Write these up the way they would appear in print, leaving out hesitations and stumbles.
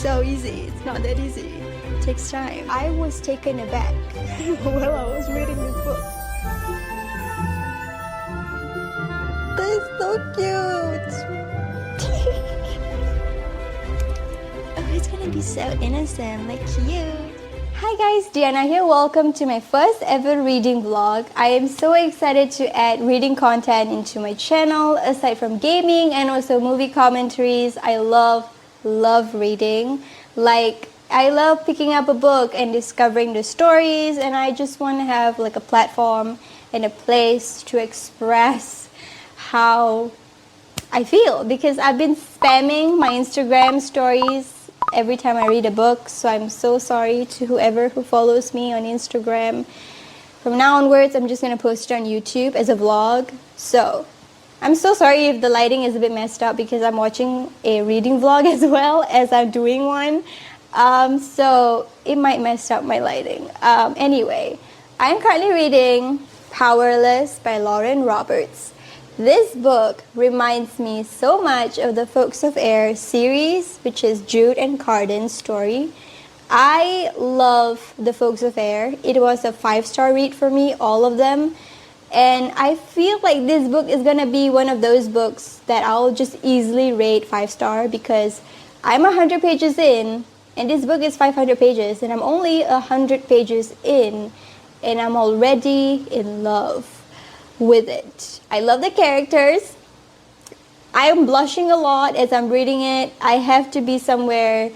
so easy. It's not that easy. It takes time. I was taken aback while I was reading this book. That's so cute. Oh, it's gonna be so innocent, like cute. Hi guys, Diana here. Welcome to my first ever reading vlog. I am so excited to add reading content into my channel aside from gaming and also movie commentaries. I love reading. Like, I love picking up a book and discovering the stories, and I just want to have like a platform and a place to express how I feel, because I've been spamming my Instagram stories every time I read a book, so I'm so sorry to whoever who follows me on Instagram. From now onwards, I'm just going to post it on YouTube as a vlog. So I'm so sorry if the lighting is a bit messed up, because I'm watching a reading vlog as well as I'm doing one. So it might mess up my lighting. Anyway, I'm currently reading Powerless by Lauren Roberts. This book reminds me so much of the Folks of Air series, which is Jude and Carden's story. I love the Folks of Air. It was a 5-star read for me, all of them. And I feel like this book is going to be one of those books that I'll just easily rate 5-star, because I'm 100 pages in, and this book is 500 pages, and I'm only 100 pages in, and I'm already in love with it. I love the characters. I am blushing a lot as I'm reading it. I have to be somewhere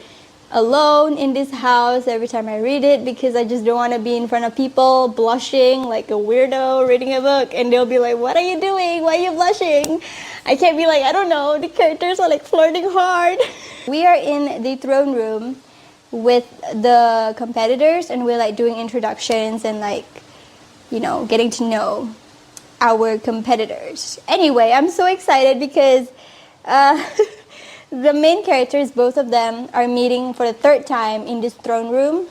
alone in this house every time I read it, because I just don't want to be in front of people blushing like a weirdo reading a book, and they'll be like, what are you doing? Why are you blushing? I can't be like, I don't know, the characters are like flirting hard. We are in the throne room with the competitors, and we're like doing introductions and like, you know, getting to know our competitors. Anyway, I'm so excited because the main characters, both of them, are meeting for the 3rd time in this throne room.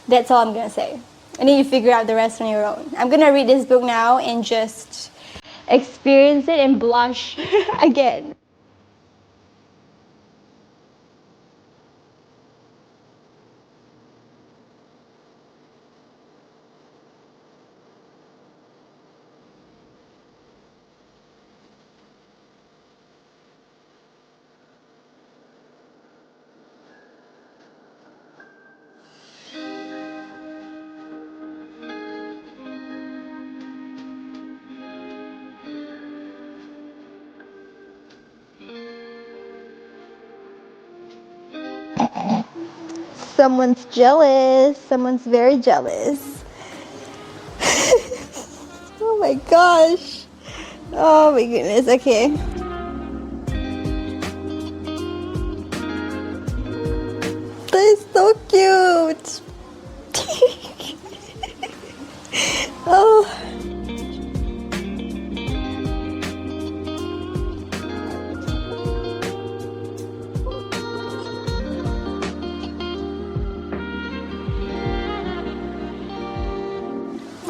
That's all I'm gonna say. I need you to figure out the rest on your own. I'm gonna read this book now and just experience it and blush again. Someone's jealous. Someone's very jealous. Oh my gosh. Oh my goodness. Okay. That is so cute. Oh.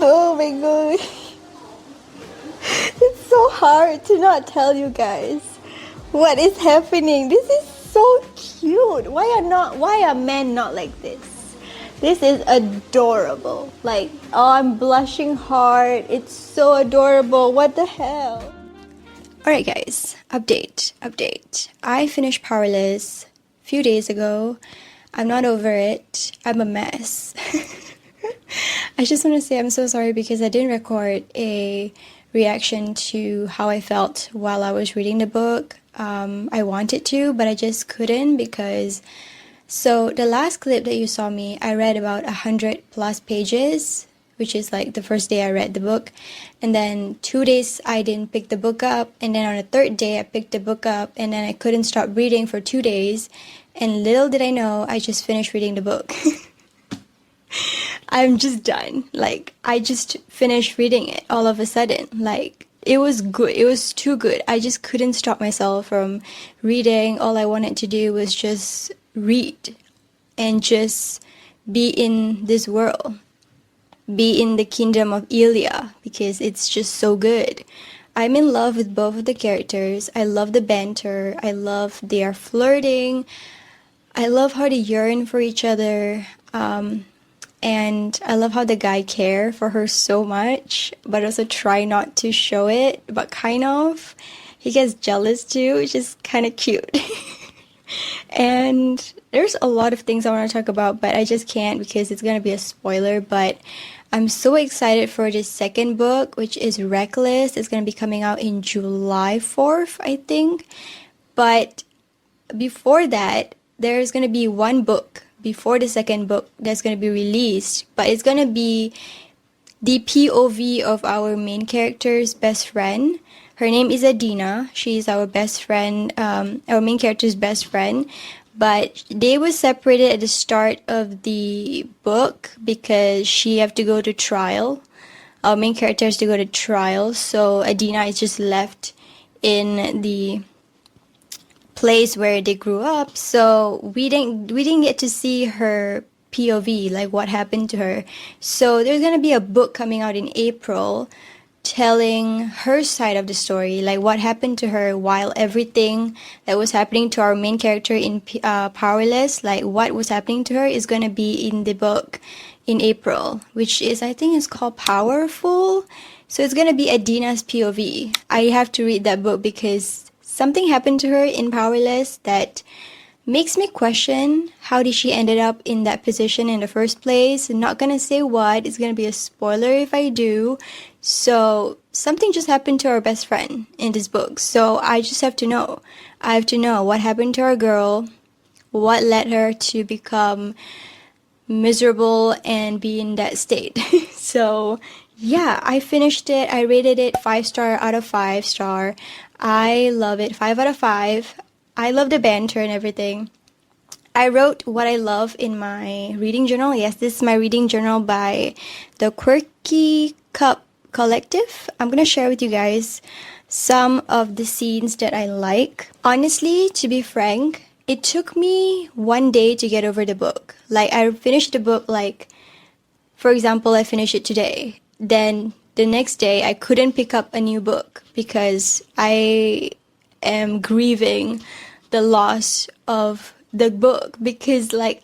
Oh my gosh. It's so hard to not tell you guys what is happening. This is so cute. Why are men not like this? This is adorable. Like, oh, I'm blushing hard. It's so adorable. What the hell? Alright guys, update. I finished Powerless a few days ago. I'm not over it. I'm a mess. I just want to say I'm so sorry because I didn't record a reaction to how I felt while I was reading the book. I wanted to, but I just couldn't because... So the last clip that you saw me, I read about 100 plus pages, which is like the first day I read the book. And then 2 days I didn't pick the book up. And then on the 3rd day I picked the book up, and then I couldn't stop reading for 2 days. And little did I know, I just finished reading the book. I'm just done. Like, I just finished reading it all of a sudden. Like, it was good. It was too good. I just couldn't stop myself from reading. All I wanted to do was just read and just be in this world. Be in the kingdom of Elia, because it's just so good. I'm in love with both of the characters. I love the banter. I love their flirting. I love how they yearn for each other. And I love how the guy care for her so much, but also try not to show it, but kind of. He gets jealous too, which is kind of cute. And there's a lot of things I want to talk about, but I just can't because it's going to be a spoiler. But I'm so excited for the second book, which is Reckless. It's going to be coming out in July 4th, I think. But before that, there's going to be one book before the second book that's going to be released, but it's going to be the POV of our main character's best friend. Her name is Adina. She's our best friend, our main character's best friend. But they were separated at the start of the book because she have to go to trial. Our main character has to go to trial, so Adina is just left in the place where they grew up. So we didn't get to see her POV, like what happened to her. So there's gonna be a book coming out in April telling her side of the story, like what happened to her while everything that was happening to our main character in Powerless, like what was happening to her, is going to be in the book in April, which is, I think it's called Powerful. So it's going to be Adina's POV. I have to read that book because something happened to her in Powerless that makes me question how did she ended up in that position in the first place. I'm not gonna say what, it's gonna be a spoiler if I do. So something just happened to our best friend in this book, so I just have to know. I have to know what happened to our girl, what led her to become miserable and be in that state. So yeah, I finished it. I rated it 5-star out of 5-star. I love it. 5 out of 5. I love the banter and everything. I wrote what I love in my reading journal. Yes, this is my reading journal by the Quirky Cup Collective. I'm going to share with you guys some of the scenes that I like. Honestly, to be frank, it took me one day to get over the book. Like, I finished the book, like, for example, I finished it today. Then the next day, I couldn't pick up a new book because I am grieving the loss of the book, because like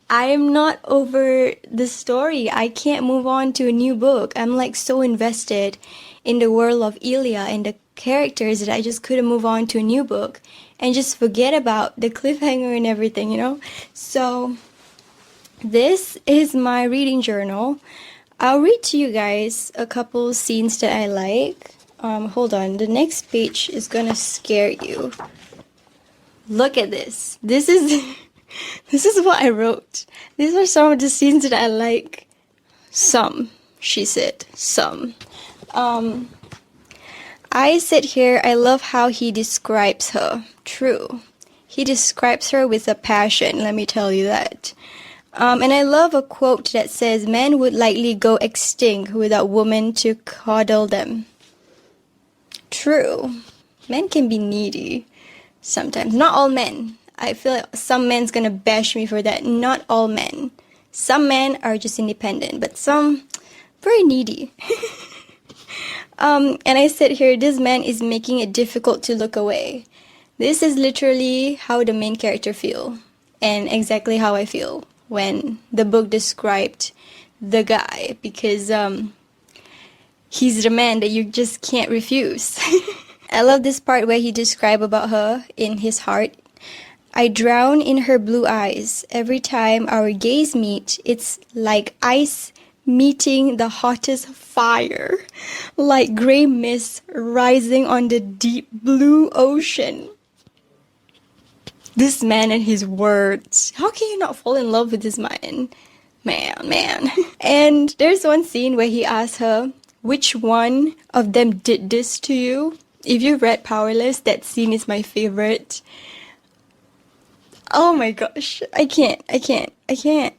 I am not over the story. I can't move on to a new book. I'm like so invested in the world of Ilya and the characters that I just couldn't move on to a new book and just forget about the cliffhanger and everything, you know? So this is my reading journal. I'll read to you guys a couple scenes that I like. Hold on, the next page is gonna scare you. Look at this. This is this is what I wrote. These are some of the scenes that I like. Some, she said. Some. I said here, I love how he describes her. True. He describes her with a passion, let me tell you that. And I love a quote that says, men would likely go extinct without women to coddle them. True. Men can be needy sometimes. Not all men. I feel like some men's gonna bash me for that. Not all men. Some men are just independent, but some very needy. And I said here, this man is making it difficult to look away. This is literally how the main character feel, and exactly how I feel when the book described the guy, because he's the man that you just can't refuse. I love this part where he described about her in his heart. I drown in her blue eyes. Every time our gaze meet, it's like ice meeting the hottest fire, like gray mist rising on the deep blue ocean. This man and his words. How can you not fall in love with this man? Man. And there's one scene where he asks her, which one of them did this to you? If you read Powerless, that scene is my favorite. Oh my gosh. I can't. I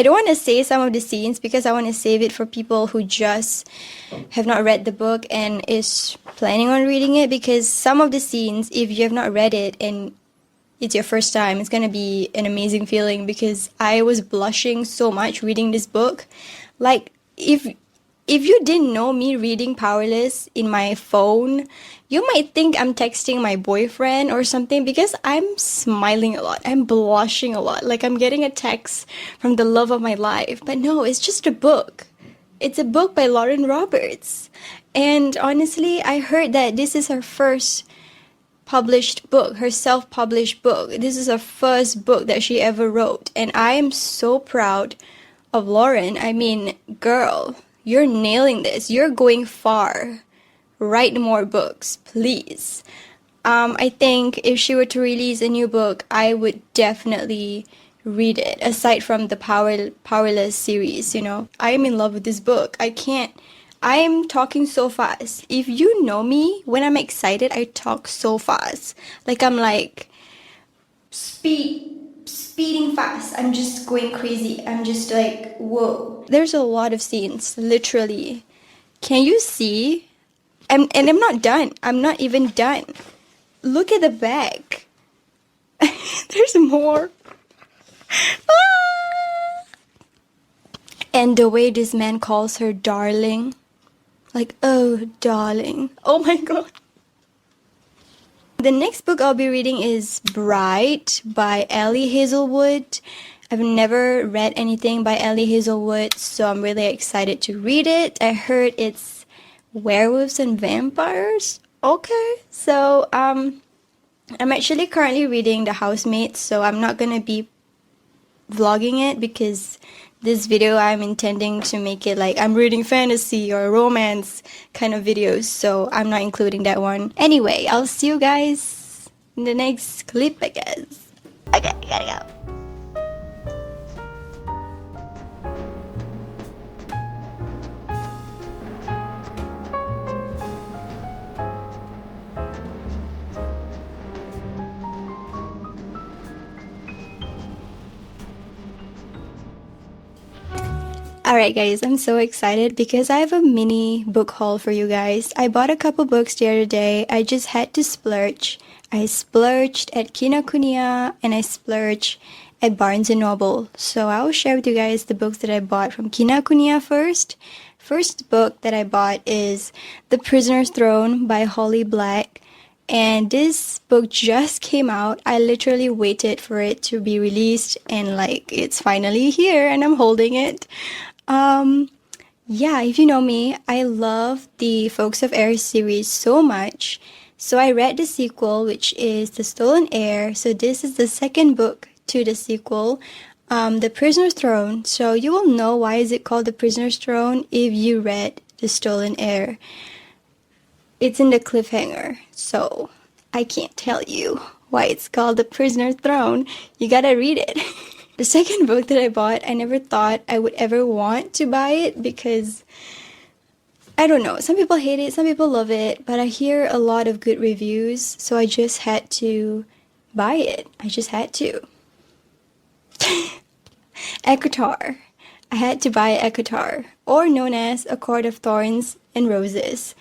don't want to say some of the scenes because I want to save it for people who just have not read the book and is planning on reading it, because some of the scenes, if you have not read it and it's your first time, it's going to be an amazing feeling, because I was blushing so much reading this book. Like, if If you didn't know me reading Powerless in my phone, you might think I'm texting my boyfriend or something because I'm smiling a lot. I'm blushing a lot. Like I'm getting a text from the love of my life. But no, it's just a book. It's a book by Lauren Roberts. And honestly, I heard that this is her first published book, her self-published book. This is her first book that she ever wrote. And I am so proud of Lauren. I mean, girl, you're nailing this. You're going far. Write more books, please. I think if she were to release a new book, I would definitely read it. Aside from the Powerless series, you know, I am in love with this book. I am talking so fast. If you know me, when I'm excited, I talk so fast. Like I'm like speeding fast. I'm just going crazy. I'm just like, whoa. There's a lot of scenes, literally. Can you see? And I'm not done. I'm not even done. Look at the back. There's more. Ah! And the way this man calls her darling. Like, oh, darling. Oh my god. The next book I'll be reading is Bride by Hazelwood. I've never read anything by Hazelwood, so I'm really excited to read it. I heard it's werewolves and vampires. Okay, so I'm actually currently reading The Housemates, so I'm not gonna be vlogging it because this video I'm intending to make it like I'm reading fantasy or romance kind of videos, so I'm not including that one. Anyway, I'll see you guys in the next clip, I guess. Okay, gotta go. Alright guys, I'm so excited because I have a mini book haul for you guys. I bought a couple books the other day. I just had to splurge. I splurged at Kinokuniya and I splurged at Barnes & Noble. So I will share with you guys the books that I bought from Kinokuniya first. First book that I bought is The Prisoner's Throne by Holly Black. And this book just came out. I literally waited for it to be released and like it's finally here and I'm holding it. Yeah, if you know me, I love the Folks of Air series so much. So I read the sequel, which is The Stolen Heir. So this is the second book to the sequel, The Prisoner's Throne. So you will know why is it called The Prisoner's Throne if you read The Stolen Heir. It's in the cliffhanger, so I can't tell you why it's called The Prisoner's Throne. You gotta read it. The second book that I bought, I never thought I would ever want to buy it because, I don't know, some people hate it, some people love it, but I hear a lot of good reviews, so I just had to buy it. I just had to. Ekatar. I had to buy Ekatar, or known as A Court of Thorns and Roses,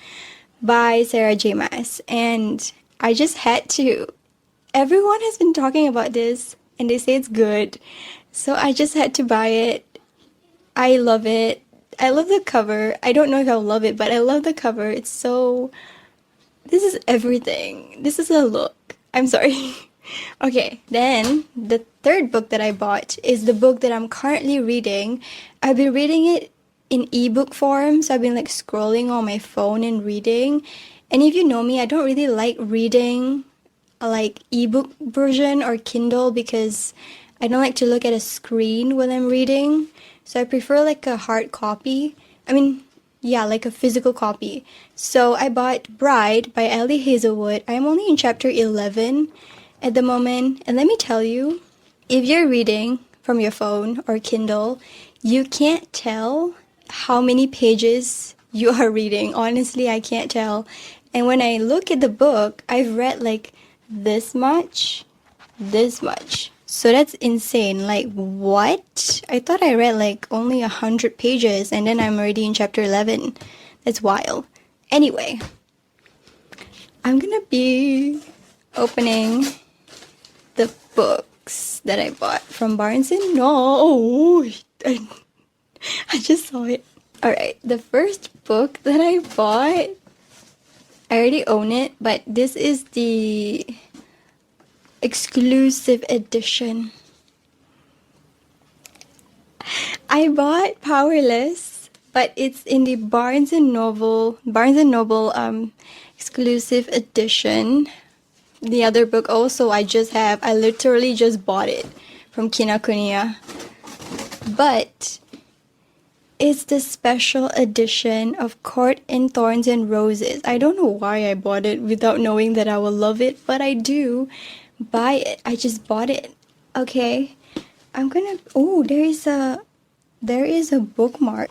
by Sarah J. Maas, and I just had to. Everyone has been talking about this and they say it's good, so I just had to buy it. I love it. I love the cover. I don't know if I'll love it, but I love the cover. It's so... This is everything. This is a look. I'm sorry. Okay, then the third book that I bought is the book that I'm currently reading. I've been reading it in ebook form, so I've been like scrolling on my phone and reading. And if you know me, I don't really like reading a like ebook version or Kindle because I don't like to look at a screen when I'm reading. So I prefer like a hard copy. I mean, yeah, like a physical copy. So I bought Bride by Hazelwood. I'm only in chapter 11 at the moment. And let me tell you, if you're reading from your phone or Kindle, you can't tell how many pages you are reading. Honestly, I can't tell. And when I look at the book, I've read like this much. So that's insane. Like, what? I thought I read like only 100 pages and then I'm already in chapter 11. That's wild. Anyway, I'm gonna be opening the books that I bought from Barnes & Noble. Oh, I just saw it. Alright, the first book that I bought, I already own it, but this is the exclusive edition. I bought Powerless, but it's in the Barnes and Noble exclusive edition. The other book also I literally just bought it from Kinokuniya. But it's the special edition of Court in Thorns and Roses. I don't know why I bought it without knowing that I will love it, but I do buy it. I just bought it. Okay. I'm gonna, oh, there is a bookmark.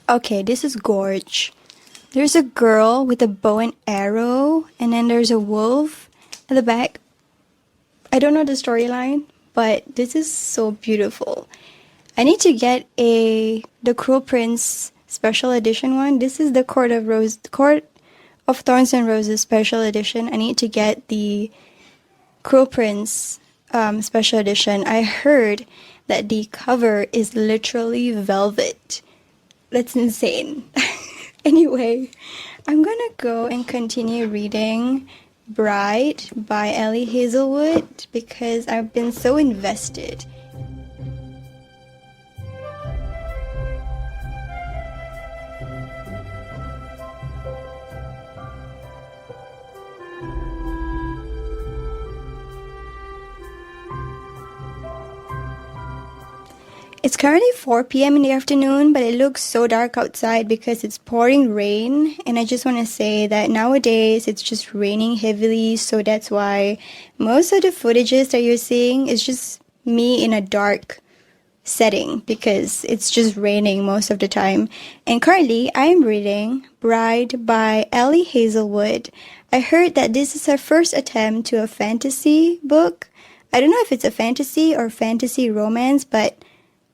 Okay, this is gorge. There's a girl with a bow and arrow, and then there's a wolf at the back. I don't know the storyline, but this is so beautiful. I need to get the Cruel Prince special edition one. This is the Court of Thorns and Roses special edition. I need to get the Cruel Prince special edition. I heard that the cover is literally velvet. That's insane. Anyway, I'm gonna go and continue reading Bride by Hazelwood because I've been so invested. It's currently 4 p.m. in the afternoon, but it looks so dark outside because it's pouring rain. And I just want to say that nowadays it's just raining heavily, so that's why most of the footages that you're seeing is just me in a dark setting because it's just raining most of the time. And currently I'm reading Bride by Hazelwood. I heard that this is her first attempt to a fantasy book. I don't know if it's a fantasy or fantasy romance, but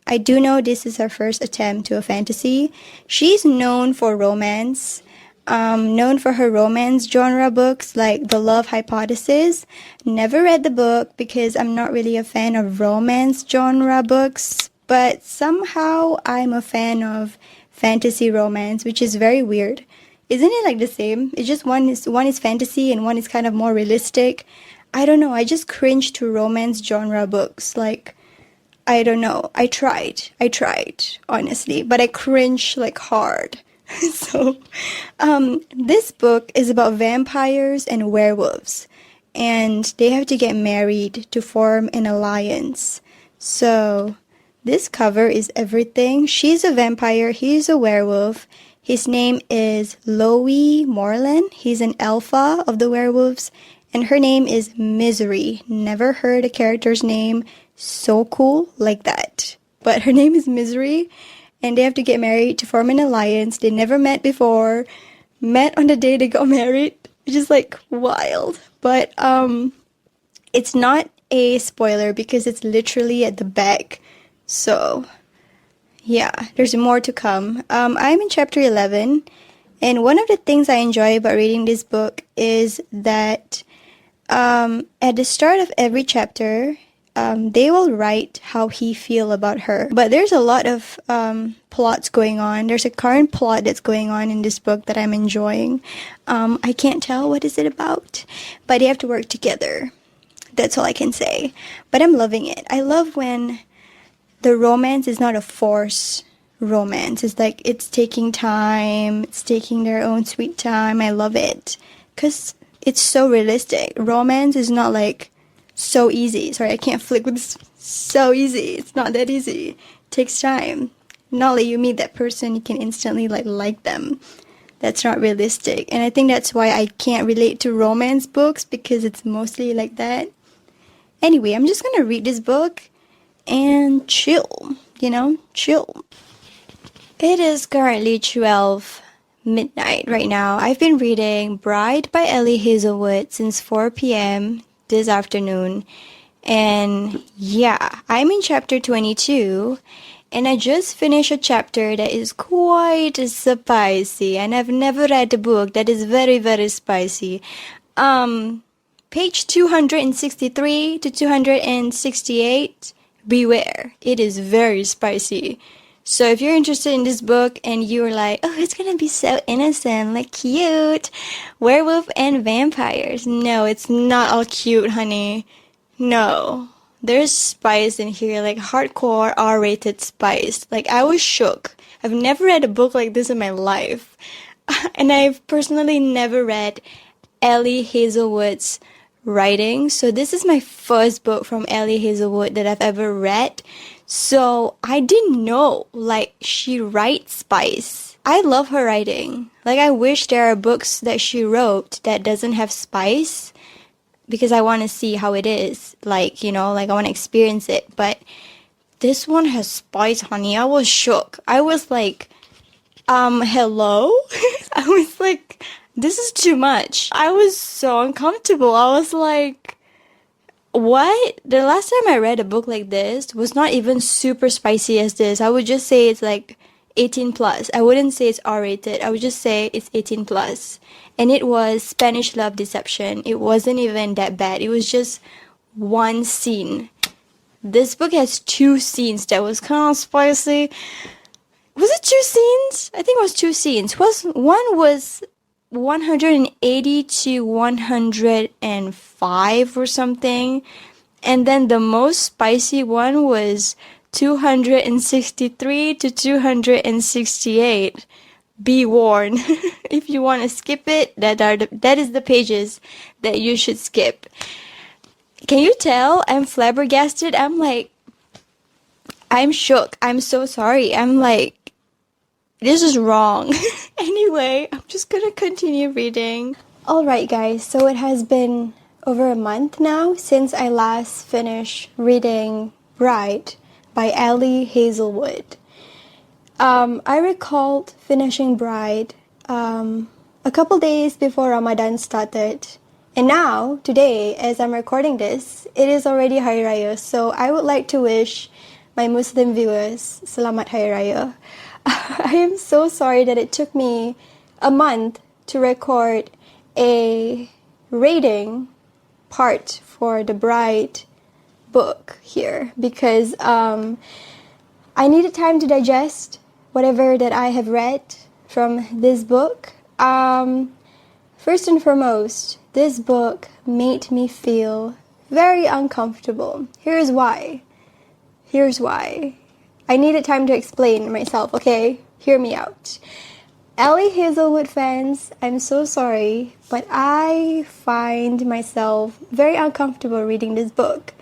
I do know this is her first attempt to a fantasy. She's known for romance, known for her romance genre books like The Love Hypothesis. Never read the book because I'm not really a fan of romance genre books, but somehow I'm a fan of fantasy romance, which is very weird. Isn't it like the same? It's just one is fantasy and one is kind of more realistic. I don't know. I just cringe to romance genre books. Like, I don't know. I tried, honestly, but I cringe like hard. So, this book is about vampires and werewolves, and they have to get married to form an alliance. So, this cover is everything. She's a vampire, he's a werewolf. His name is Loie Moreland. He's an alpha of the werewolves, and her name is Misery. Never heard a character's name so cool like that. But her name is Misery, and they have to get married to form an alliance. They never met before, met on the day they got married, which is like wild. But it's not a spoiler because it's literally at the back. So yeah, there's more to come. I'm in chapter 11, and one of the things I enjoy about reading this book is that at the start of every chapter, they will write how he feel about her. But there's a lot of plots going on. There's a current plot that's going on in this book that I'm enjoying. I can't tell what is it about, but they have to work together. That's all I can say. But I'm loving it. I love when the romance is not a forced romance. It's like it's taking time. It's taking their own sweet time. I love it because it's so realistic. Romance is not like so easy. Sorry, I can't flick with this. So easy. It's not that easy. It takes time. Not like you meet that person, you can instantly like them. That's not realistic. And I think that's why I can't relate to romance books because it's mostly like that. Anyway, I'm just gonna read this book and chill, chill. It is currently 12 midnight right now. I've been reading Bride by Hazelwood since 4 p.m. this afternoon, and yeah, I'm in chapter 22, and I just finished a chapter that is quite spicy, and I've never read a book that is very, very spicy. Page 263 to 268, beware, it is very spicy. So if you're interested in this book and you're like, oh, it's gonna be so innocent, like cute, werewolf and vampires. No, it's not all cute, honey. No. There's spice in here, like hardcore R-rated spice. Like, I was shook. I've never read a book like this in my life. And I've personally never read Ali Hazelwood's writing. So this is my first book from Ali Hazelwood that I've ever read. So I didn't know, like, she writes spice. I love her writing. Like, I wish there are books that she wrote that doesn't have spice, because I want to see how it is. Like, you know, like I want to experience it. But this one has spice, honey. I was shook. I was like, hello? I was like, this is too much. I was so uncomfortable. I was like, what? The last time I read a book like this was not even super spicy as this. I would just say it's like 18 plus. I wouldn't say it's R-rated. I would just say it's 18 plus. And it was Spanish Love Deception. It wasn't even that bad. It was just one scene. This book has 2 scenes that was kind of spicy. Was it 2 scenes? I think it was 2 scenes. One was 180 to 105 or something, and then the most spicy one was 263 to 268. Be warned. If you want to skip it, that is the pages that you should skip. Can you tell I'm flabbergasted? I'm shook. I'm so sorry. I'm like, this is wrong. Anyway, I'm just gonna continue reading. Alright guys, so it has been over a month now since I last finished reading Bride by Ali Hazelwood. I recalled finishing Bride a couple days before Ramadan started. And now, today, as I'm recording this, it is already Hari Raya. So I would like to wish my Muslim viewers Selamat Hari Raya. I am so sorry that it took me a month to record a rating part for the Bride book here, because I needed time to digest whatever that I have read from this book. First and foremost, this book made me feel very uncomfortable. Here's why. I needed time to explain myself, okay? Hear me out. Ali Hazelwood fans, I'm so sorry, but I find myself very uncomfortable reading this book.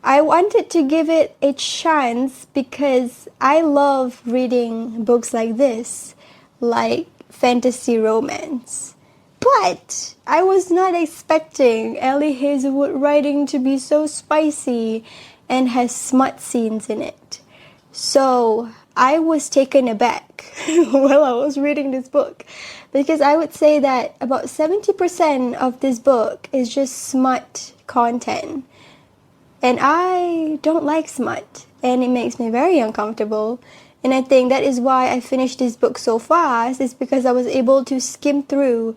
I wanted to give it a chance because I love reading books like this, like fantasy romance. But I was not expecting Ali Hazelwood writing to be so spicy and has smut scenes in it. So I was taken aback while I was reading this book, because I would say that about 70% of this book is just smut content. And I don't like smut, and it makes me very uncomfortable. And I think that is why I finished this book so fast, is because I was able to skim through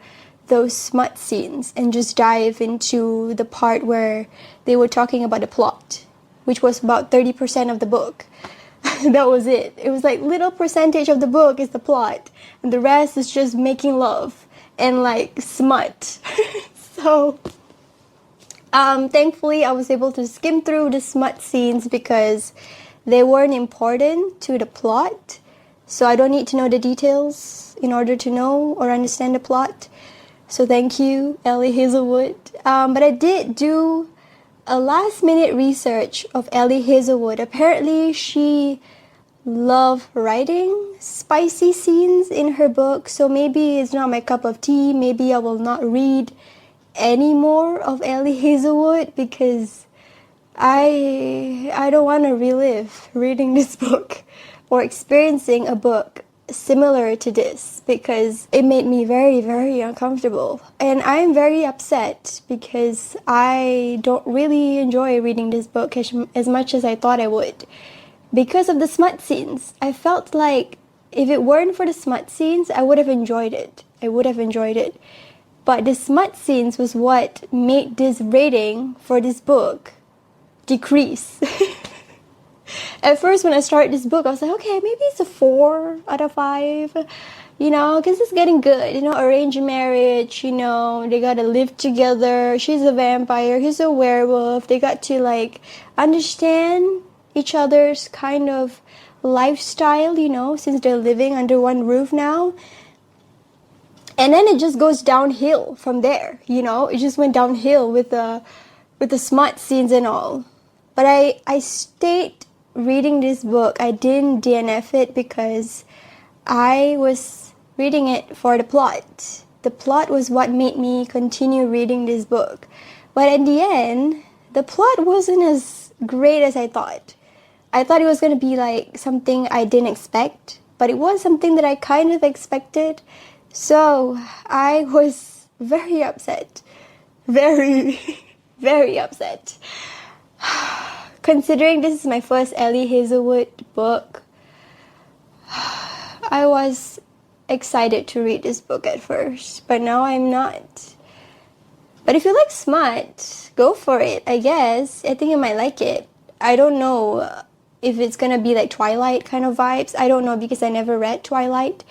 those smut scenes and just dive into the part where they were talking about the plot, which was about 30% of the book. That was it. It was like little percentage of the book is the plot, and the rest is just making love and like smut. So thankfully I was able to skim through the smut scenes because they weren't important to the plot, so I don't need to know the details in order to know or understand the plot. So thank you, Ali Hazelwood. But I did do a last-minute research of Ali Hazelwood. Apparently, she loved writing spicy scenes in her book, so maybe it's not my cup of tea. Maybe I will not read any more of Ali Hazelwood because I don't want to relive reading this book or experiencing a book similar to this, because it made me very, very uncomfortable. And I'm very upset because I don't really enjoy reading this book as much as I thought I would, because of the smut scenes. I felt like if it weren't for the smut scenes, I would have enjoyed it. But the smut scenes was what made this rating for this book decrease. At first, when I started this book, I was like, okay, maybe it's a 4 out of 5, you know, because it's getting good, you know, arranged marriage, you know, they gotta live together. She's a vampire, he's a werewolf. They got to, like, understand each other's kind of lifestyle, you know, since they're living under one roof now. And then it just goes downhill from there, you know. It just went downhill with the smut scenes and all. But I stayed reading this book. I didn't DNF it because I was reading it for the plot. The plot was what made me continue reading this book. But at the end, the plot wasn't as great as I thought. I thought it was going to be like something I didn't expect, but it was something that I kind of expected. So I was very upset. Very, very upset. Considering this is my first Hazelwood book, I was excited to read this book at first, but now I'm not. But if you like smut, go for it, I guess. I think you might like it. I don't know if it's gonna be like Twilight kind of vibes. I don't know because I never read Twilight.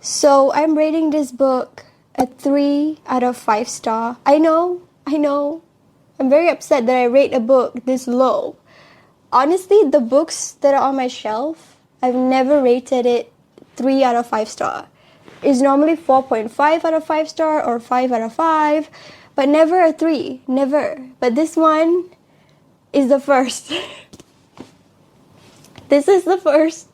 So I'm rating this book a 3 out of 5 star. I know. I'm very upset that I rate a book this low. Honestly, the books that are on my shelf, I've never rated it 3 out of 5 star. It's normally 4.5 out of 5 star or 5 out of 5, but never a 3, never. But this one is the first. This is the first.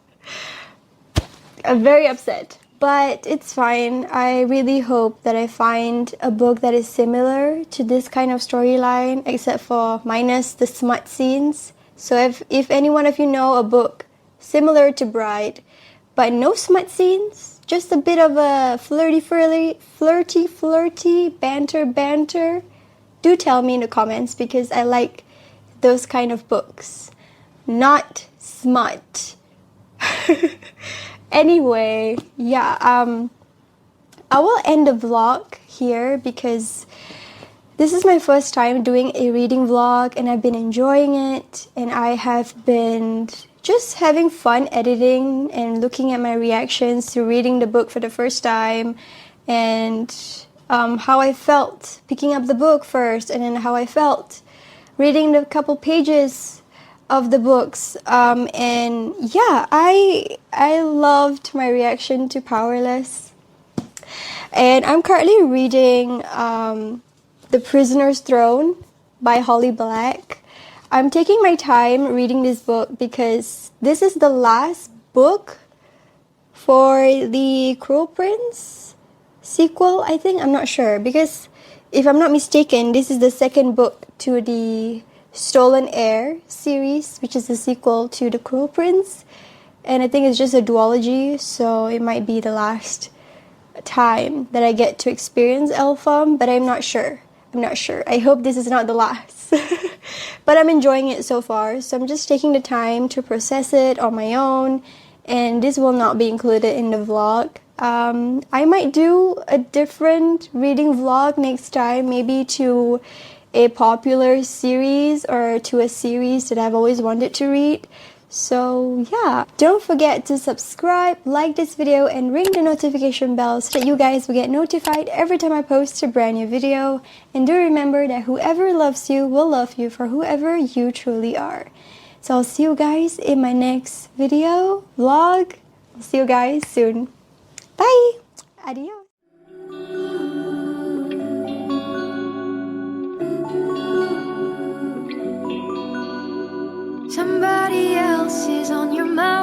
I'm very upset. But it's fine. I really hope that I find a book that is similar to this kind of storyline, except for minus the smut scenes. So if any one of you know a book similar to Bride, but no smut scenes, just a bit of a flirty, banter, do tell me in the comments because I like those kind of books. Not smut. Anyway, yeah, I will end the vlog here because this is my first time doing a reading vlog and I've been enjoying it, and I have been just having fun editing and looking at my reactions to reading the book for the first time, and how I felt picking up the book first, and then how I felt reading the couple pages of the books, and yeah, I loved my reaction to Powerless, and I'm currently reading The Prisoner's Throne by Holly Black. I'm taking my time reading this book because this is the last book for the Cruel Prince sequel, I think. I'm not sure because if I'm not mistaken, this is the second book to the Stolen Heir series, which is the sequel to The Cruel Prince, and I think it's just a duology, so it might be the last time that I get to experience Elpham, but I'm not sure. I hope this is not the last. But I'm enjoying it so far, so I'm just taking the time to process it on my own, and this will not be included in the vlog. I might do a different reading vlog next time, maybe to a popular series or to a series that I've always wanted to read. So yeah, don't forget to subscribe, like this video, and ring the notification bell so that you guys will get notified every time I post a brand new video. And do remember that whoever loves you will love you for whoever you truly are. So I'll see you guys in my next video vlog. I'll see you guys soon. Bye. Adios. Somebody else is on your mind.